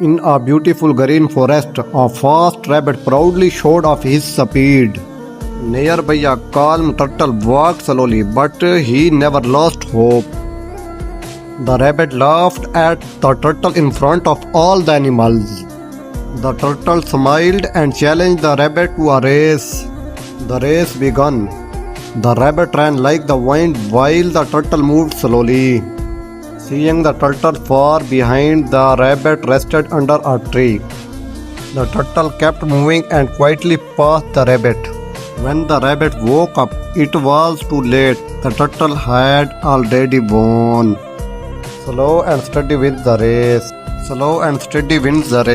In a beautiful green forest, a fast rabbit proudly showed off his speed. Nearby, a calm turtle walked slowly, but he never lost hope. The rabbit laughed at the turtle in front of all the animals. The turtle smiled and challenged the rabbit to a race. The race began. The rabbit ran like the wind while the turtle moved slowly. Seeing the turtle far behind, the rabbit rested under a tree. The turtle kept moving and quietly passed the rabbit. When the rabbit woke up, it was too late. The turtle had already won. Slow and steady wins the race. Slow and steady wins the race.